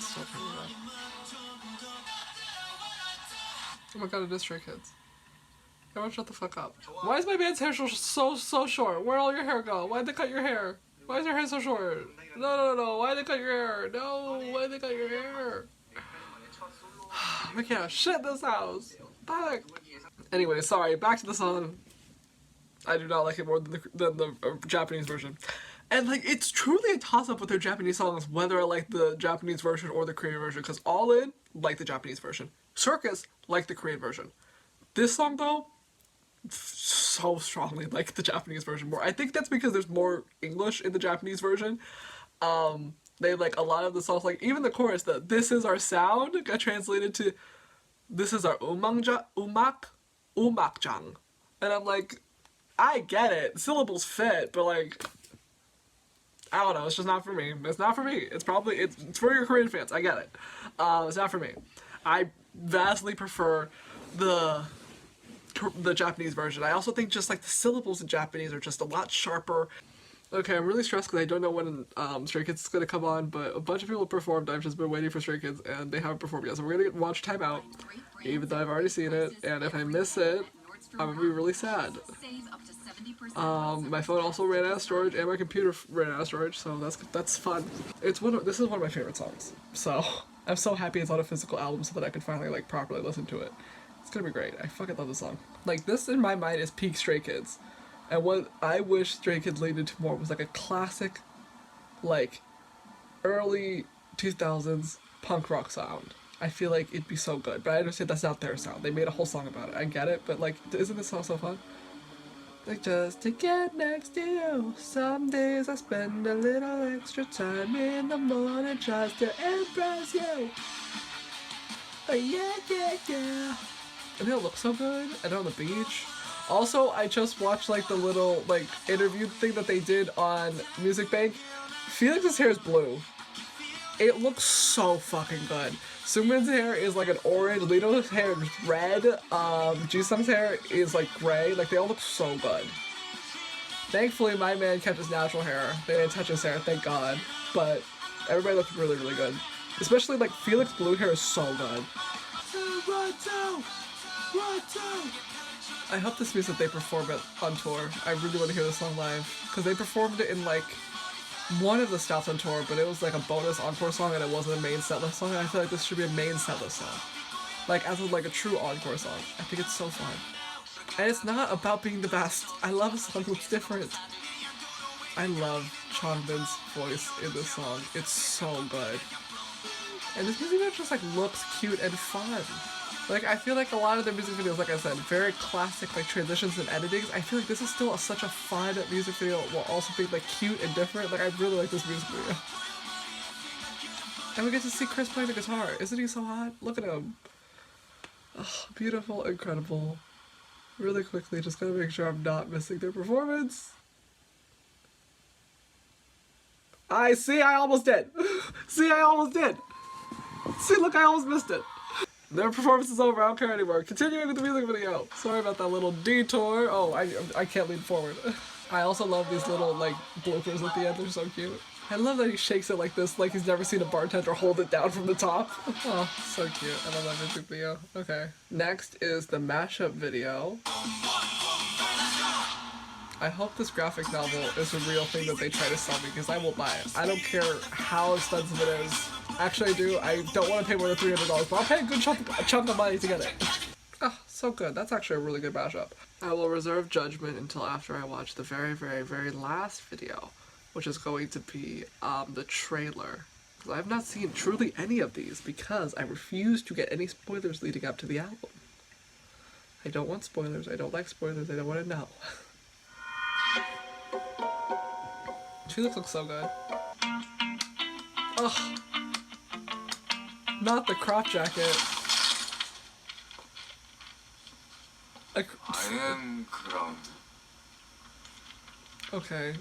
Speaker 1: so pretty bad. Oh my god, it is Stray Kids. Everyone shut the fuck up. Why is my man's hair so short? Where'd all your hair go? Why'd they cut your hair? Why is your hair so short? No. Why they cut your hair? No, why they cut your hair? I can't shit this house. Fuck. Anyway, sorry. Back to the song. I do not like it more than the Japanese version. And like, it's truly a toss-up with their Japanese songs, whether I like the Japanese version or the Korean version, because All In like the Japanese version. Circus like the Korean version. This song though, so strongly like the Japanese version more. I think that's because there's more English in the Japanese version. They like a lot of the songs, like even the chorus, the "This is our sound" got translated to "This is our umakjang," and I'm like, I get it, syllables fit, but like, I don't know, it's just not for me. It's not for me. It's probably it's for your Korean fans. I get it. It's not for me. I vastly prefer the Japanese version. I also think just like the syllables in Japanese are just a lot sharper. Okay, I'm really stressed because I don't know when Stray Kids is going to come on, but a bunch of people have performed. I've just been waiting for Stray Kids, and they haven't performed yet. So we're going to watch Time Out, even though I've already seen it, and if I miss it, I'm going to be really sad. My phone also ran out of storage, and my computer ran out of storage, so that's fun. This is one of my favorite songs, so I'm so happy it's on a physical album so that I can finally like properly listen to it. It's gonna be great. I fucking love this song. Like, this in my mind is peak Stray Kids. And what I wish Stray Kids leaned into more was like a classic, like, early 2000s punk rock sound. I feel like it'd be so good, but I understand that's not their sound. They made a whole song about it. I get it, but like, isn't this song so fun? Like, just to get next to you. Some days I spend a little extra time in the morning just to impress you. Oh, yeah. And they'll look so good, and on the beach. Also, I just watched like the little like interview thing that they did on Music Bank. Felix's hair is blue. It looks so fucking good. Sumin's hair is like an orange, Lito's hair is red, Jisung's hair is like gray. Like, they all look so good. Thankfully, my man kept his natural hair. They didn't touch his hair, thank God. But everybody looked really, really good. Especially like Felix blue hair is so good. I hope this means that they perform it on tour. I really want to hear this song live. Because they performed it in like one of the stops on tour, but it was like a bonus encore song and it wasn't a main setlist song. And I feel like this should be a main setlist song. Like, as like a true encore song. I think it's so fun. And it's not about being the best. I love a song that's different. I love Changbin's voice in this song. It's so good. And this music video just like looks cute and fun. Like, I feel like a lot of their music videos, like I said, very classic, like, transitions and editings. I feel like this is still such a fun music video while also being, like, cute and different. Like, I really like this music video. And we get to see Chris playing the guitar. Isn't he so hot? Look at him. Oh, beautiful, incredible. Really quickly, just gotta make sure I'm not missing their performance. I almost did. See, look, I almost missed it. Their performance is over, I don't care anymore. Continuing with the music video. Sorry about that little detour. Oh, I can't lean forward. I also love these little, like, bloopers at the end, they're so cute. I love that he shakes it like this, like he's never seen a bartender hold it down from the top. Oh, so cute. I love that music video. Okay. Next is the mashup video. I hope this graphic novel is a real thing that they try to sell me, because I will buy it. I don't care how expensive it is. Actually, I do. I don't want to pay more than $300, but I'll pay a good chunk of money to get it. Oh, so good. That's actually a really good mashup. I will reserve judgment until after I watch the very, very, very last video, which is going to be the trailer. Because I have not seen truly any of these, because I refuse to get any spoilers leading up to the album. I don't want spoilers. I don't like spoilers. I don't want to know. Felix looks so good. Ugh. Not the crop jacket. Okay.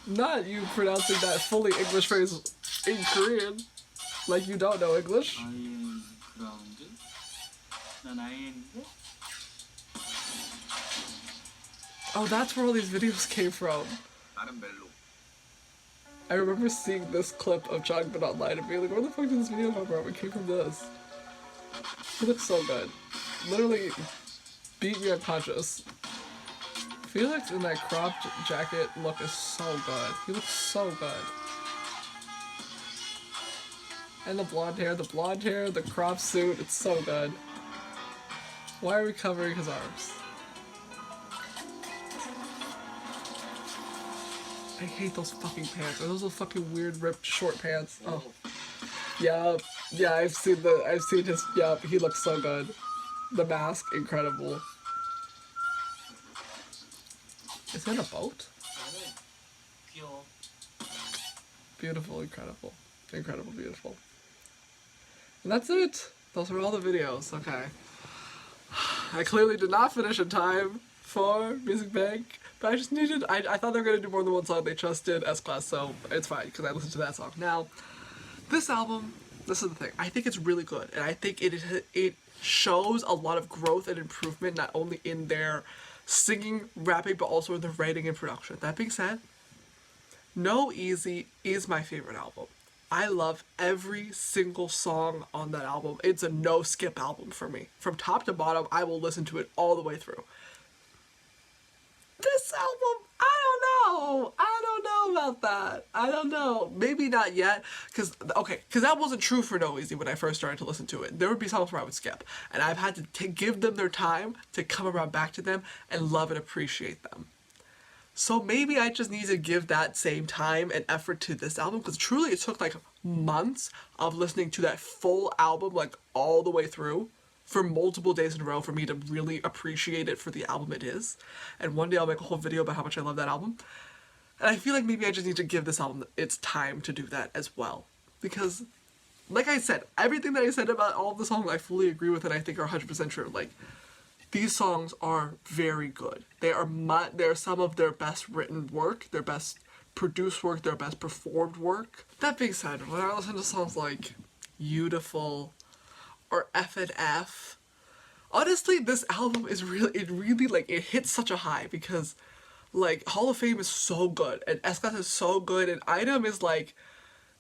Speaker 1: Not you pronouncing that fully English phrase in Korean. Like you don't know English. Oh, that's where all these videos came from. I remember seeing this clip of Changbin online and being like, where the fuck did this video come from? It came from this. He looks so good. Literally beat me unconscious. Felix in that cropped jacket look is so good. He looks so good. And the blonde hair, the crop suit, it's so good. Why are we covering his arms? I hate those fucking pants. Are those the fucking weird ripped short pants? Oh. Yeah, I've seen his, yeah, he looks so good. The mask, incredible. Is that a boat? Beautiful, incredible. Incredible, beautiful. And that's it. Those were all the videos. Okay. I clearly did not finish in time for Music Bank, but I just needed, I thought they were going to do more than one song. They just did S-Class, so it's fine, because I listened to that song. Now, this album, this is the thing. I think it's really good, and I think it shows a lot of growth and improvement, not only in their singing, rapping, but also in their writing and production. That being said, No Easy is my favorite album. I love every single song on that album. It's a no-skip album for me. From top to bottom, I will listen to it all the way through. This album, I don't know about that. I don't know. Maybe not yet, because that wasn't true for No Easy when I first started to listen to it. There would be songs where I would skip, and I've had to give them their time to come around back to them and love and appreciate them. So maybe I just need to give that same time and effort to this album, because truly it took like months of listening to that full album, like all the way through, for multiple days in a row for me to really appreciate it for the album it is. And one day I'll make a whole video about how much I love that album. And I feel like maybe I just need to give this album its time to do that as well. Because, like I said, everything that I said about all of the songs I fully agree with and I think are 100% true. Like, these songs are very good. They're some of their best written work, their best produced work, their best performed work. That being said, when I listen to songs like Youtiful or F&F, honestly, this album is really like, it hits such a high because, like, Hall of Fame is so good, and S-Class is so good, and Item is, like,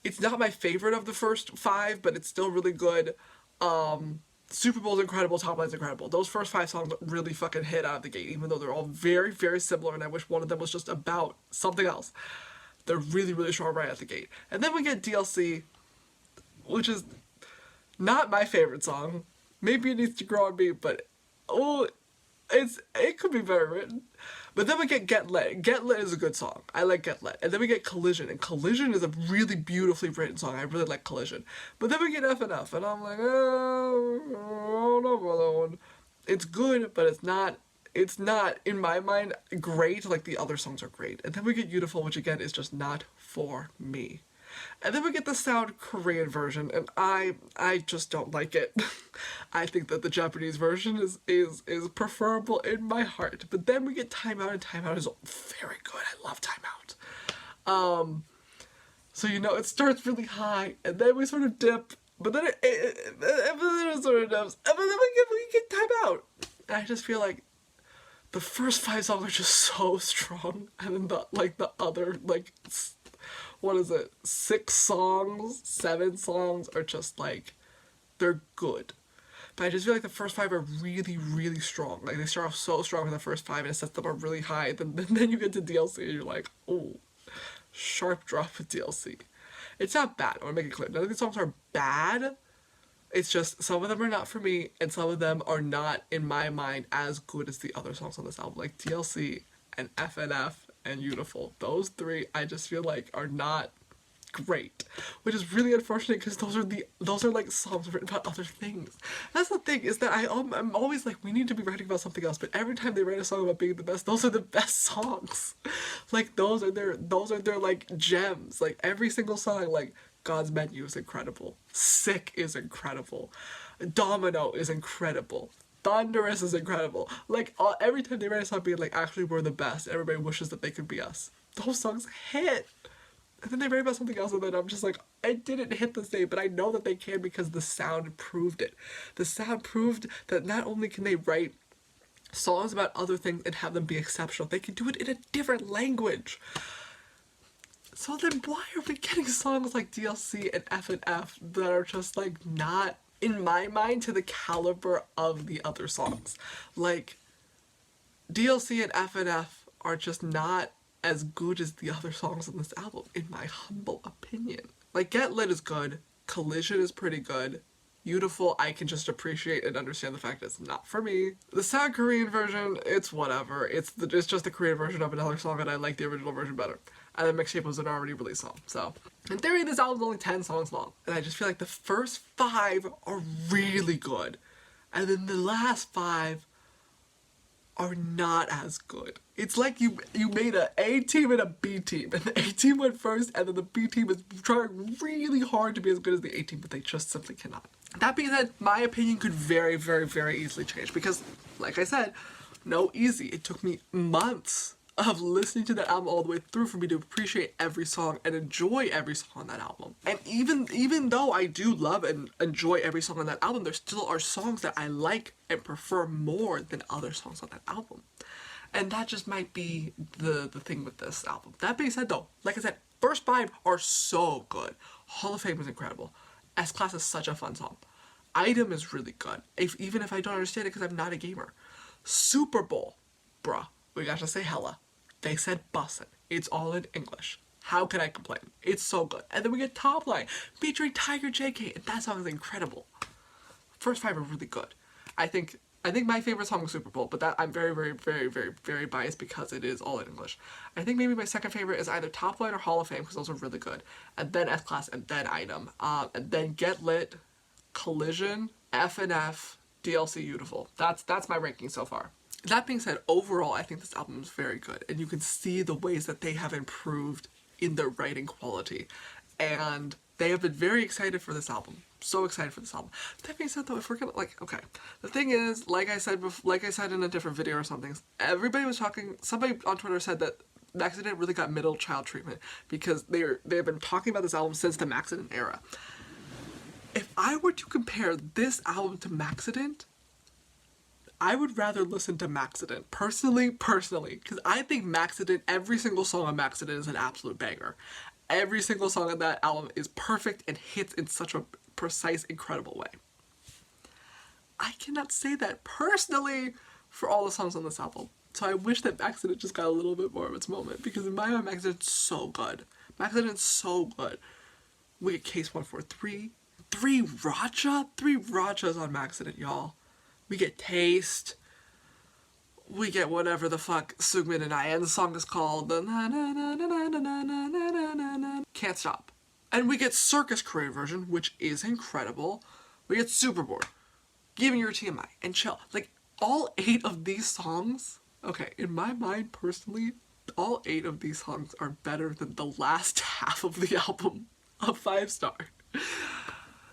Speaker 1: it's not my favorite of the first 5, but it's still really good. Super Bowl's incredible, Topline's incredible. Those first 5 songs really fucking hit out of the gate, even though they're all very, very similar, and I wish one of them was just about something else. They're really, really strong right out the gate. And then we get DLC, which is not my favorite song. Maybe it needs to grow on me, but it could be better written. But then we get Lit. Get Lit is a good song. I like Get Lit. And then we get Collision, and Collision is a really beautifully written song. I really like Collision. But then we get F&F, and I'm like, oh, I don't know about that one. It's good, but it's not, in my mind, great. Like, the other songs are great. And then we get Youtiful, which again is just not for me. And then we get the Sound Korean version, and I just don't like it. I think that the Japanese version is preferable in my heart. But then we get Time Out, and Time Out is very good. I love Time Out. So, you know, it starts really high, and then we sort of dip, but then it sort of dips, and then we get Time Out. And I just feel like the first 5 songs are just so strong, and then the other, like, what is it, 6 songs, 7 songs are just, like, they're good. But I just feel like the first 5 are really, really strong. Like, they start off so strong in the first 5, and it sets them up really high. Then you get to DLC, and you're like, oh, sharp drop with DLC. It's not bad, I want to make it clear. None of these songs are bad. It's just, some of them are not for me, and some of them are not, in my mind, as good as the other songs on this album. Like DLC and F&F and Youtiful. Those 3, I just feel like, are not great, which is really unfortunate because those are like songs written about other things. That's the thing, is that I'm always like, we need to be writing about something else, but every time they write a song about being the best, those are the best songs. Like, those are their like gems. Like, every single song, like God's Menu is incredible, Sick is incredible, Domino is incredible, Thunderous is incredible. Like, every time they write a song being like, actually we're the best, everybody wishes that they could be us, those songs hit. And then they write about something else, and then I'm just like, I didn't hit the same, but I know that they can because the sound proved it. The sound proved that not only can they write songs about other things and have them be exceptional, they can do it in a different language. So then why are we getting songs like DLC and F&F that are just, like, not, in my mind, to the caliber of the other songs? Like, DLC and F&F are just not as good as the other songs on this album, in my humble opinion. Like, Get Lit is good, Collision is pretty good, Youtiful, I can just appreciate and understand the fact it's not for me. The sad Korean version, it's whatever. It's just the Korean version of another song, and I like the original version better. And the Mixtape was an already released song. So, in theory, this album's only 10 songs long. And I just feel like the first 5 are really good. And then the last 5 are not as good. It's like you made an A team and a B team, and the A team went first, and then the B team is trying really hard to be as good as the A team, but they just simply cannot. That being said, my opinion could very, very, very easily change because, like I said, no easy. It took me months of listening to that album all the way through for me to appreciate every song and enjoy every song on that album. And even though I do love and enjoy every song on that album, there still are songs that I like and prefer more than other songs on that album. And that just might be the thing with this album. That being said though, like I said, first 5 are so good. Hall of Fame is incredible. S-Class is such a fun song. Item is really good, even if I don't understand it because I'm not a gamer. Super Bowl, bruh, we got to say hella. They said bussin'. It's all in English. How can I complain? It's so good. And then we get Topline featuring Tiger JK, and that song is incredible. First 5 are really good. I think my favorite song is Super Bowl, but that I'm very, very, very, very, very biased because it is all in English. I think maybe my second favorite is either Topline or Hall of Fame because those are really good. And then S-Class, and then Item. And then Get Lit, Collision, F&F, DLC, Youtiful. That's my ranking so far. That being said, overall, I think this album is very good, and you can see the ways that they have improved in their writing quality, and they have been very excited for this album. So excited for this album. That being said, though, if we're gonna okay, the thing is, like I said in a different video or something, somebody on Twitter said that Maxident really got middle child treatment because they've been talking about this album since the Maxident era. If I were to compare this album to Maxident, I would rather listen to Maxident, personally, because I think Maxident, every single song on Maxident is an absolute banger. Every single song on that album is perfect and hits in such a precise, incredible way. I cannot say that personally for all the songs on this album. So I wish that Maxident just got a little bit more of its moment, because in my mind, Maxident's so good. Maxident's so good. We get Case 143, 3 Rajas on Maxident, y'all. We get Taste. We get whatever the fuck Sugmin and IN's song is called. The Can't Stop. And we get Circus Korean version, which is incredible. We get Superboard, Give Me Your TMI, and Chill. Like, all 8 of these songs, okay, in my mind personally, all 8 of these songs are better than the last half of the album of 5 Star.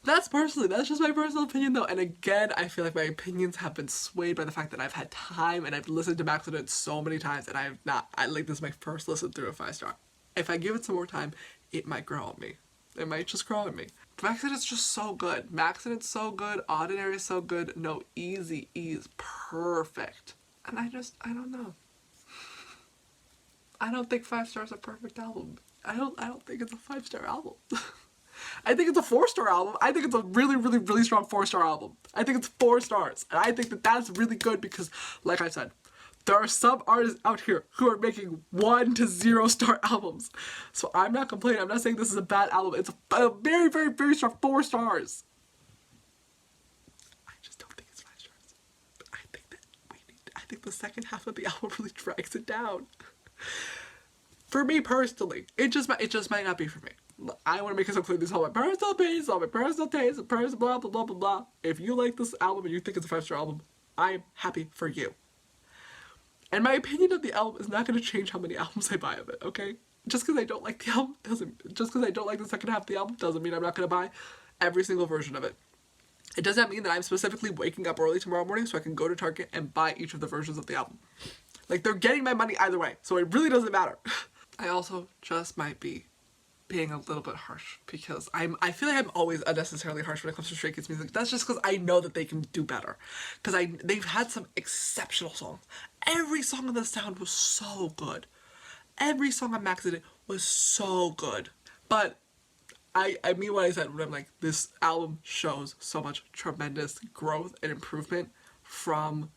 Speaker 1: That's just my personal opinion though, and again, I feel like my opinions have been swayed by the fact that I've had time and I've listened to Maxident so many times, and this is my first listen through of 5 Star. If I give it some more time, it might grow on me. It might just grow on me. Maxident's just so good. Maxident's so good, Ordinary is so good, No Easy is perfect. And I don't know. I don't think 5 Star is a perfect album. I don't think it's a 5-star album. I think it's a 4-star album. I think it's a really, really, really strong 4-star album. I think it's 4 stars. And I think that that's really good because, like I said, there are some artists out here who are making 1 to 0 star albums. So I'm not complaining. I'm not saying this is a bad album. It's a very, very, very strong 4 stars. I just don't think it's 5 stars. But I think the second half of the album really drags it down. For me personally, it just might not be for me. I want to make it so clear, these are all my personal opinions, all my personal tastes, personal blah, blah, blah, blah, blah. If you like this album and you think it's a 5-star album, I'm happy for you. And my opinion of the album is not going to change how many albums I buy of it, okay? Just because I don't like the album just because I don't like the second half of the album doesn't mean I'm not going to buy every single version of it. It does not mean that I'm specifically waking up early tomorrow morning so I can go to Target and buy each of the versions of the album. Like, they're getting my money either way, so it really doesn't matter. I also just might be being a little bit harsh because I feel like I'm always unnecessarily harsh when it comes to Stray Kids music. That's just because I know that they can do better. Because they've had some exceptional songs. Every song on the sound was so good. Every song on Maxident was so good. But I mean what I said when I'm like, this album shows so much tremendous growth and improvement from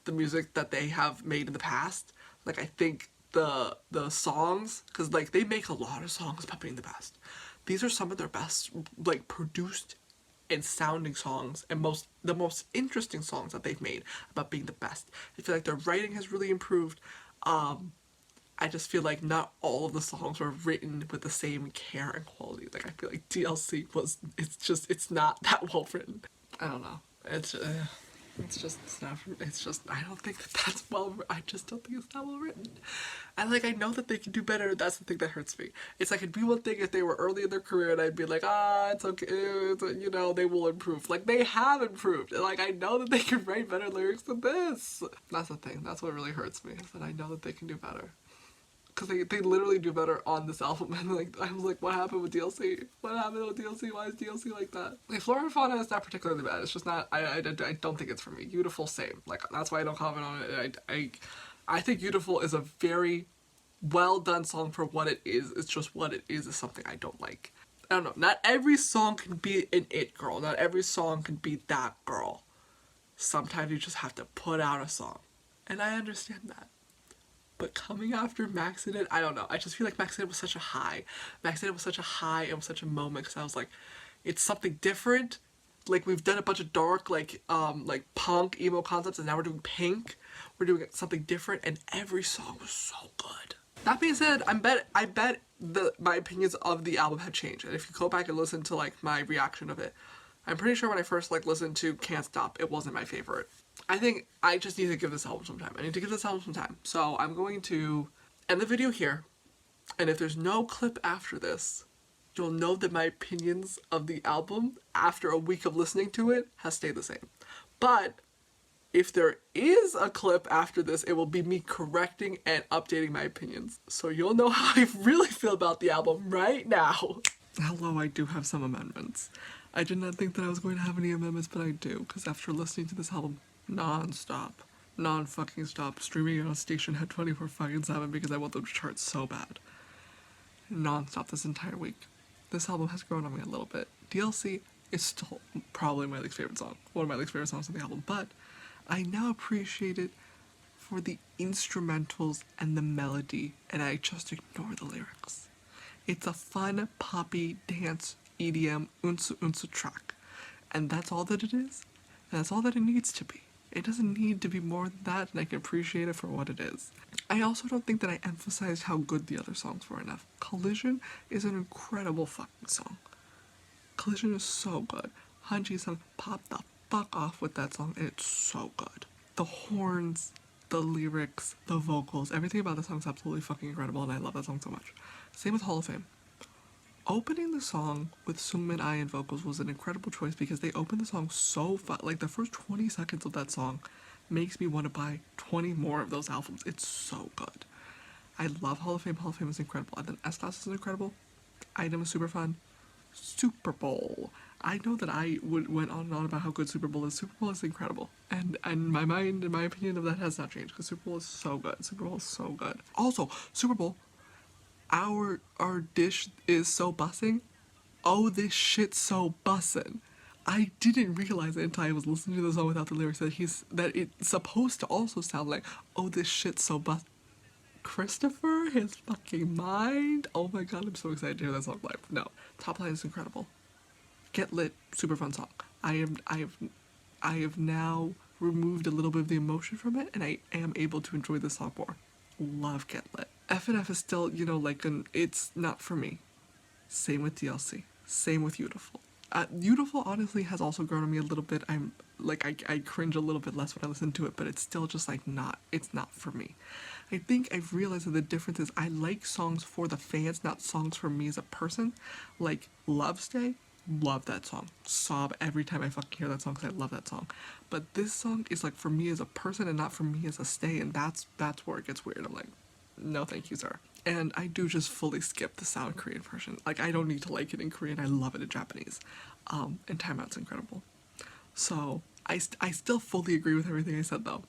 Speaker 1: the music that they have made in the past. Like, I think the songs, because like they make a lot of songs about being the best. These are some of their best like produced and sounding songs, and the most interesting songs that they've made about being the best. I feel like their writing has really improved. I just feel like not all of the songs were written with the same care and quality. Like I feel like DLC it's not that well written. I don't know. I don't think that's I just don't think it's that well written. And like, I know that they can do better. That's the thing that hurts me. It's like, it'd be one thing if they were early in their career and I'd be like, it's okay, you know, they will improve. Like, they have improved. And like, I know that they can write better lyrics than this. That's the thing. That's what really hurts me, is that I know that they can do better. Because they literally do better on this album, and like, I was like, what happened with DLC? What happened with DLC? Why is DLC like that? Like, Flora and Fauna is not particularly bad. It's just not, I don't think it's for me. Youtiful, same. Like, that's why I don't comment on it. I think Youtiful is a very well done song for what it is. It's just what it is something I don't like. I don't know. Not every song can be an it girl. Not every song can be that girl. Sometimes you just have to put out a song. And I understand that. But coming after Max in It, I don't know. I just feel like Max in It was such a high. Max in It was such a high. It was such a moment, because I was like, it's something different. Like, we've done a bunch of dark, like punk, emo concepts, and now we're doing pink. We're doing something different, and every song was so good. That being said, I bet my opinions of the album have changed. And if you go back and listen to like my reaction of it, I'm pretty sure when I first like listened to Can't Stop, it wasn't my favorite. I think I just need to give this album some time. I need to give this album some time. So I'm going to end the video here. And if there's no clip after this, you'll know that my opinions of the album after a week of listening to it has stayed the same. But if there is a clip after this, it will be me correcting and updating my opinions. So you'll know how I really feel about the album right now. Hello, I do have some amendments. I did not think that I was going to have any amendments, but I do. Because after listening to this album non-stop, non-fucking stop, streaming it on Station Head 24/7 because I want them to chart so bad. Non-stop this entire week. This album has grown on me a little bit. DLC is still probably my least favorite song. One of my least favorite songs on the album, but I now appreciate it for the instrumentals and the melody, and I just ignore the lyrics. It's a fun, poppy, dance, EDM, unsu unsu track. And that's all that it is. And that's all that it needs to be. It doesn't need to be more than that, and I can appreciate it for what it is. I also don't think that I emphasized how good the other songs were enough. Collision is an incredible fucking song. Collision is so good. Hanji's song, pop the fuck off with that song, and it's so good. The horns, the lyrics, the vocals, everything about the song is absolutely fucking incredible, and I love that song so much. Same with Hall of Fame. Opening the song with Sungmin I in vocals was an incredible choice because they opened the song so fast. Like, the first 20 seconds of that song makes me want to buy 20 more of those albums. It's so good. I love Hall of Fame. Hall of Fame is incredible. And then S-Class is incredible. Item is super fun. Super Bowl. I know that I went on and on about how good Super Bowl is. Super Bowl is incredible. And my mind and my opinion of that has not changed because Super Bowl is so good. Super Bowl is so good. Also, Super Bowl, our dish is so bussing. Oh, this shit's so bussin'. I didn't realize it until I was listening to the song without the lyrics that it's supposed to also sound like, oh, this shit's so bussin'. Christopher, his fucking mind. Oh my god, I'm so excited to hear that song live. No, Topline is incredible. Get Lit, super fun song. I have now removed a little bit of the emotion from it, and I am able to enjoy this song more. Love Get Lit. F&F is still, you know, like it's not for me. Same with DLC. Same with Youtiful. Youtiful honestly has also grown on me a little bit. I'm like, I cringe a little bit less when I listen to it, but it's still just like it's not for me. I think I've realized that the difference is I like songs for the fans, not songs for me as a person. Like Love Stay, love that song. Sob every time I fucking hear that song because I love that song. But this song is like for me as a person and not for me as a stay, and that's where it gets weird. I'm like, no thank you, sir. And I do just fully skip the sound Korean version. Like, I don't need to like it in Korean, I love it in Japanese. And Time Out's incredible. So, I still fully agree with everything I said though.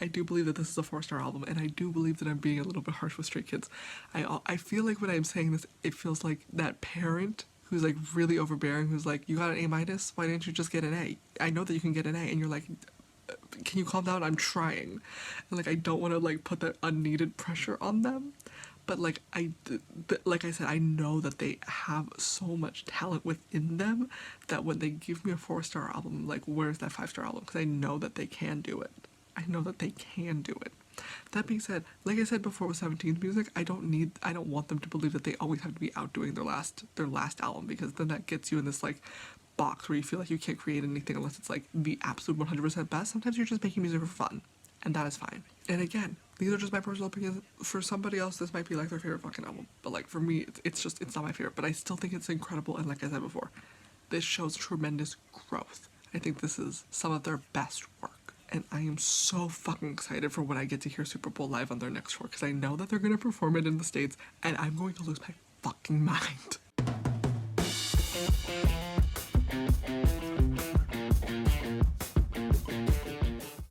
Speaker 1: I do believe that this is a 4-star album, and I do believe that I'm being a little bit harsh with Stray Kids. I feel like when I'm saying this, it feels like that parent who's like really overbearing, who's like, you got an A-, why didn't you just get an A? I know that you can get an A, and you're like, can you calm down? I'm trying. And like, I don't want to like put that unneeded pressure on them. But like like I said, I know that they have so much talent within them that when they give me a 4-star album, I'm like, where's that 5-star album? Because I know that they can do it. I know that they can do it. That being said, like I said before with 17's music, I don't want them to believe that they always have to be outdoing their last album, because then that gets you in this like box where you feel like you can't create anything unless it's like the absolute 100% best. Sometimes you're just making music for fun, and that is fine. And again, these are just my personal opinions. For somebody else, this might be like their favorite fucking album, but like for me, it's not my favorite. But I still think it's incredible. And like I said before, this shows tremendous growth. I think this is some of their best work, and I am so fucking excited for when I get to hear Super Bowl live on their next tour, because I know that they're gonna perform it in the States, and I'm going to lose my fucking mind.